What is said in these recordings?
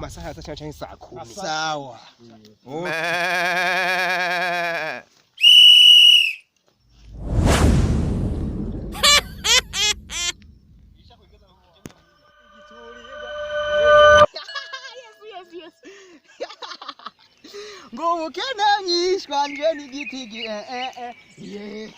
masaha ya canke saa 10. Sawa. Ngo ukena nyishwa nje nigitigi yeah.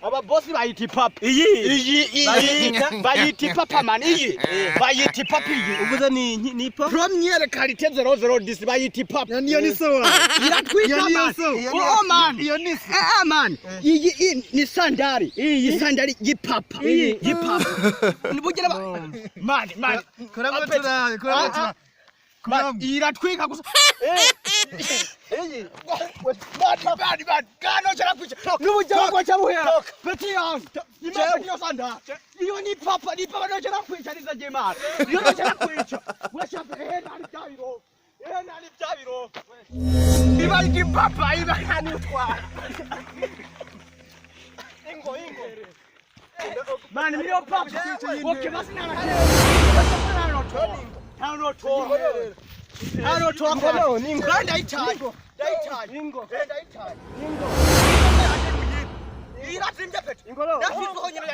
Aba boss bayiti pap. Iyi bayiti papa man iyi. Bayiti pap iyi. Uvuze ni pop. Premier qualité 006 bayiti pap. Niyo ni so. Iratwika man. Oh man. Iyo ni man. Iyi ni sandari. Iyi sandari y'ipapa. Y'ipapa. Nibugera man. Kurama. Iratwika gusa. Bad. Gano chara kwicha. Nubujya kwa chabuhera. Peti yangu. Imana ndiyo sanda. Iyo ni papa no chara kwicha nizaje man. Iyo no chara kwicha. Washa nali tabiro. Nali tabiro. Iba ndi papa iba yani utwara. Ingo. Man mio papa. Okay basi nana. Hano toka no ningo ndaitaje ningo iratimbe pete ingolo ndafizo honyene